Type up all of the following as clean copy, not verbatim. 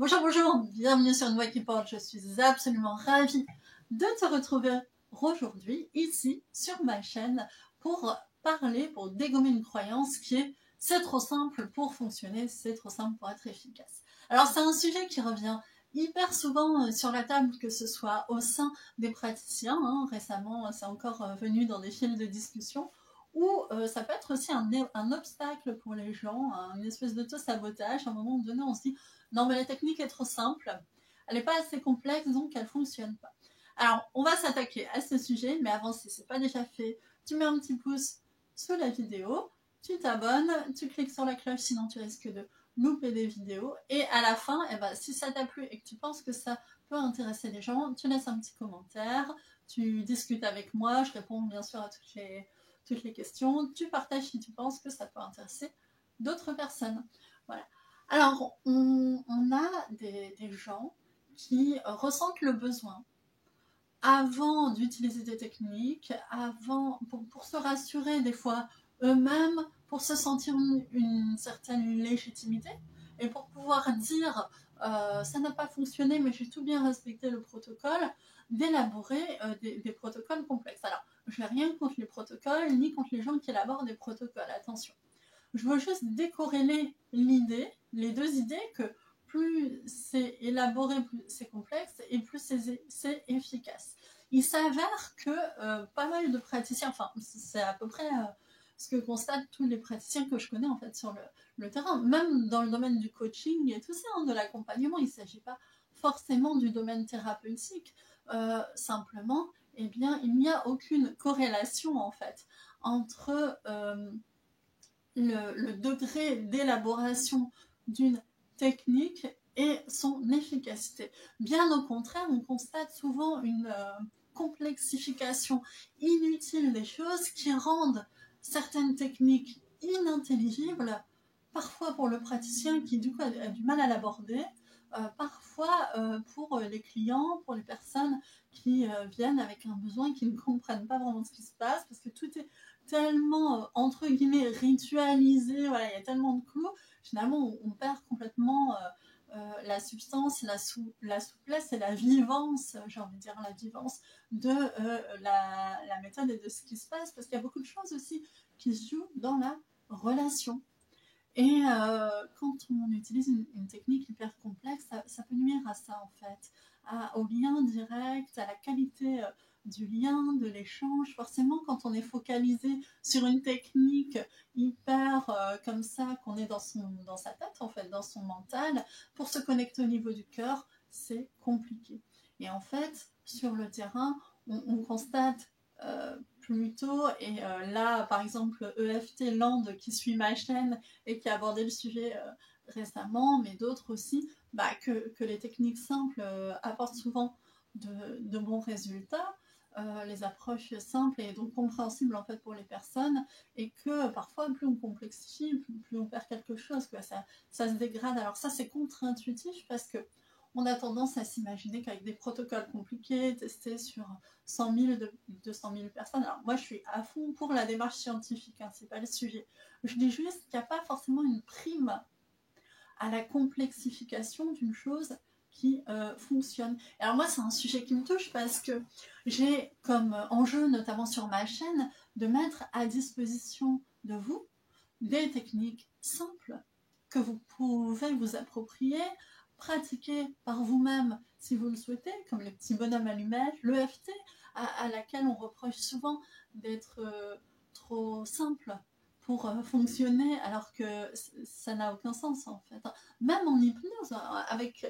Bonjour, bonjour, bienvenue sur Une Voix qui porte. Je suis absolument ravie de te retrouver aujourd'hui ici sur ma chaîne pour pour dégommer une croyance qui est c'est trop simple pour fonctionner, c'est trop simple pour être efficace. Alors c'est un sujet qui revient hyper souvent sur la table, que ce soit au sein des praticiens, récemment c'est encore venu dans des fils de discussion, ou ça peut être aussi un obstacle pour les gens, une espèce d'auto-sabotage. À un moment donné on se dit non mais la technique est trop simple, elle n'est pas assez complexe donc elle ne fonctionne pas. Alors on va s'attaquer à ce sujet, mais avant si ce n'est pas déjà fait, tu mets un petit pouce sous la vidéo, tu t'abonnes, tu cliques sur la cloche sinon tu risques de louper des vidéos, et à la fin, si ça t'a plu et que tu penses que ça peut intéresser les gens, tu laisses un petit commentaire, tu discutes avec moi, je réponds bien sûr à toutes les questions, tu partages si tu penses que ça peut intéresser d'autres personnes. Voilà. Alors, on a des gens qui ressentent le besoin, avant d'utiliser des techniques, pour se rassurer des fois eux-mêmes, pour se sentir une certaine légitimité, et pour pouvoir dire ça n'a pas fonctionné mais j'ai tout bien respecté le protocole, d'élaborer des protocoles complexes. Alors, je n'ai rien contre les protocoles, ni contre les gens qui élaborent des protocoles, attention. Je veux juste décorréler les deux idées, que plus c'est élaboré, plus c'est complexe, et plus c'est efficace. Il s'avère que pas mal de praticiens, enfin c'est à peu près ce que constatent tous les praticiens que je connais en fait sur le terrain, même dans le domaine du coaching et tout ça, de l'accompagnement, il ne s'agit pas forcément du domaine thérapeutique, simplement, eh bien, il n'y a aucune corrélation en fait entre le degré d'élaboration d'une technique et son efficacité. Bien au contraire, on constate souvent une complexification inutile des choses qui rendent certaines techniques inintelligibles, parfois pour le praticien qui du coup a du mal à l'aborder, parfois pour les clients, pour les personnes qui viennent avec un besoin, qui ne comprennent pas vraiment ce qui se passe, parce que tout est tellement, entre guillemets, ritualisé, voilà, il y a tellement de clous, finalement on perd complètement la substance, la souplesse et la vivance, j'ai envie de dire la vivance de la méthode et de ce qui se passe, parce qu'il y a beaucoup de choses aussi qui se jouent dans la relation. Et quand on utilise une technique hyper complexe, ça peut nuire à ça en fait, au lien direct, à la qualité du lien, de l'échange. Forcément, quand on est focalisé sur une technique hyper comme ça, qu'on est dans sa tête en fait, dans son mental, pour se connecter au niveau du cœur, c'est compliqué. Et en fait, sur le terrain, on constate plutôt, et là par exemple EFT Land qui suit ma chaîne et qui a abordé le sujet récemment, mais d'autres aussi, que les techniques simples apportent souvent de bons résultats, les approches simples et donc compréhensibles en fait pour les personnes, et que parfois plus on complexifie, plus on perd quelque chose, quoi. Ça se dégrade. Alors ça c'est contre-intuitif, parce que on a tendance à s'imaginer qu'avec des protocoles compliqués, testés sur 100 000, 200 000 personnes, alors moi je suis à fond pour la démarche scientifique, hein, c'est pas le sujet. Je dis juste qu'il n'y a pas forcément une prime à la complexification d'une chose qui fonctionne. Alors moi c'est un sujet qui me touche, parce que j'ai comme enjeu, notamment sur ma chaîne, de mettre à disposition de vous des techniques simples que vous pouvez vous approprier, pratiquer par vous-même si vous le souhaitez, comme les petits bonhommes allumettes, l'EFT, à laquelle on reproche souvent d'être trop simple pour fonctionner, alors que ça n'a aucun sens en fait. Même en hypnose, avec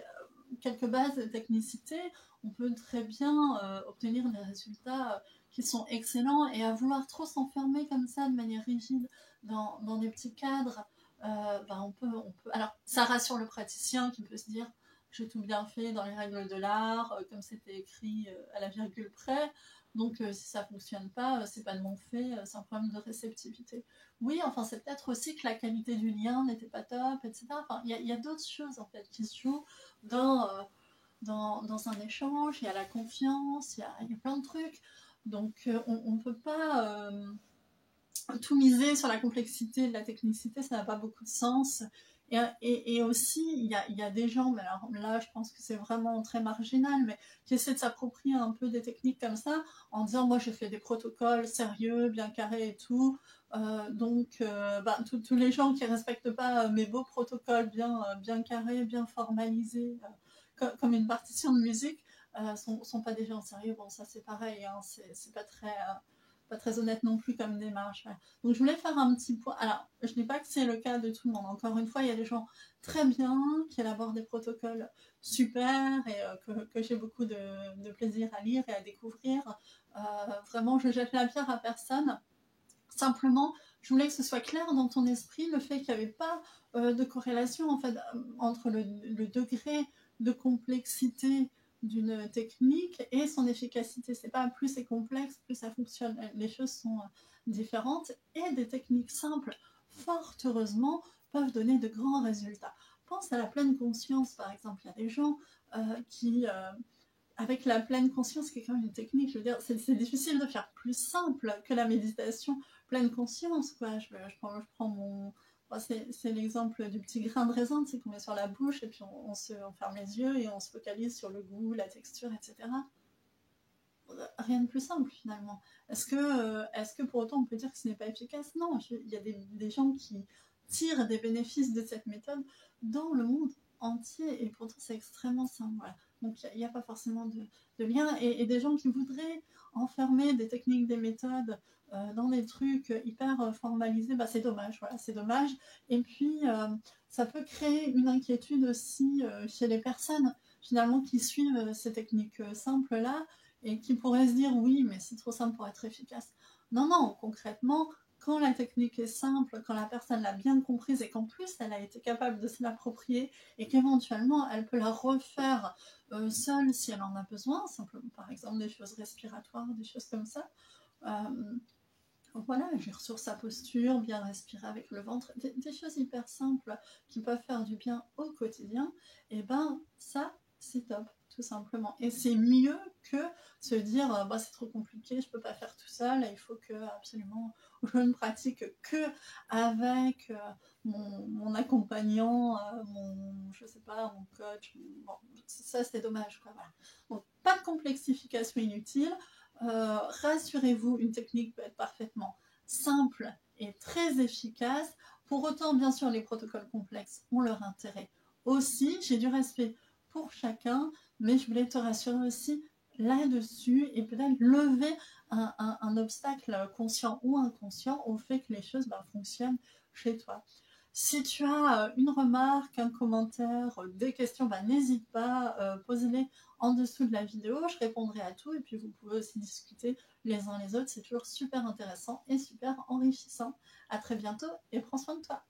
quelques bases de technicité, on peut très bien obtenir des résultats qui sont excellents, et à vouloir trop s'enfermer comme ça de manière rigide dans des petits cadres, on peut. Alors, ça rassure le praticien qui peut se dire j'ai tout bien fait dans les règles de l'art, comme c'était écrit à la virgule près. Donc, si ça fonctionne pas, c'est pas de mon fait, c'est un problème de réceptivité. Oui, enfin, c'est peut-être aussi que la qualité du lien n'était pas top, etc. Enfin, il y a d'autres choses en fait qui se jouent dans un échange. Il y a la confiance, il y a plein de trucs. Donc, on ne peut pas tout miser sur la complexité de la technicité, ça n'a pas beaucoup de sens. Et aussi, il y a des gens, mais alors là, je pense que c'est vraiment très marginal, mais qui essaient de s'approprier un peu des techniques comme ça, en disant, moi, j'ai fait des protocoles sérieux, bien carrés et tout, bah, tous les gens qui respectent pas mes beaux protocoles bien carrés, bien formalisés, comme une partition de musique, sont pas des gens sérieux. Bon, ça c'est pareil, hein, c'est pas très honnête non plus comme démarche. Voilà. Donc je voulais faire un petit point. Alors, je dis pas que c'est le cas de tout le monde. Encore une fois, il y a des gens très bien qui élaborent des protocoles super et que j'ai beaucoup de plaisir à lire et à découvrir. Vraiment, je jette la pierre à personne. Simplement, je voulais que ce soit clair dans ton esprit le fait qu'il n'y avait pas de corrélation en fait, entre le degré de complexité d'une technique et son efficacité. C'est pas plus c'est complexe, plus ça fonctionne. Les choses sont différentes et des techniques simples, fort heureusement, peuvent donner de grands résultats. Pense à la pleine conscience, par exemple. Il y a des gens qui, avec la pleine conscience, qui est quand même une technique, je veux dire, c'est difficile de faire plus simple que la méditation pleine conscience, quoi. Je prends mon... Bon, c'est l'exemple du petit grain de raisin, c'est qu'on met sur la bouche et puis on ferme les yeux et on se focalise sur le goût, la texture, etc. Rien de plus simple finalement. Est-ce que pour autant on peut dire que ce n'est pas efficace? Non, il y a des gens qui tirent des bénéfices de cette méthode dans le monde entier et pourtant c'est extrêmement simple. Voilà. Donc il n'y a pas forcément de lien et des gens qui voudraient enfermer des techniques, des méthodes dans des trucs hyper formalisés, bah, c'est dommage. Voilà, c'est dommage. Et puis ça peut créer une inquiétude aussi chez les personnes finalement qui suivent ces techniques simples-là et qui pourrait se dire oui, mais c'est trop simple pour être efficace. Non, non, concrètement, quand la technique est simple, quand la personne l'a bien comprise et qu'en plus elle a été capable de se l'approprier et qu'éventuellement elle peut la refaire seule si elle en a besoin, simplement par exemple des choses respiratoires, des choses comme ça. Voilà, agir sur sa posture, bien respirer avec le ventre, des choses hyper simples qui peuvent faire du bien au quotidien, et ben ça, c'est top, tout simplement. Et c'est mieux que se dire, bah, c'est trop compliqué, je peux pas faire tout seul, il faut que absolument je ne pratique que avec mon accompagnant, je sais pas, mon coach. Bon, ça c'est dommage, quoi, voilà. Donc, pas de complexification inutile. Rassurez-vous, une technique peut être parfaitement simple et très efficace. Pour autant, bien sûr, les protocoles complexes ont leur intérêt aussi. J'ai du respect pour chacun, mais je voulais te rassurer aussi là-dessus et peut-être lever un obstacle conscient ou inconscient au fait que les choses fonctionnent chez toi. Si tu as une remarque, un commentaire, des questions, n'hésite pas, posez-les en dessous de la vidéo, je répondrai à tout et puis vous pouvez aussi discuter les uns les autres, c'est toujours super intéressant et super enrichissant. À très bientôt et prends soin de toi.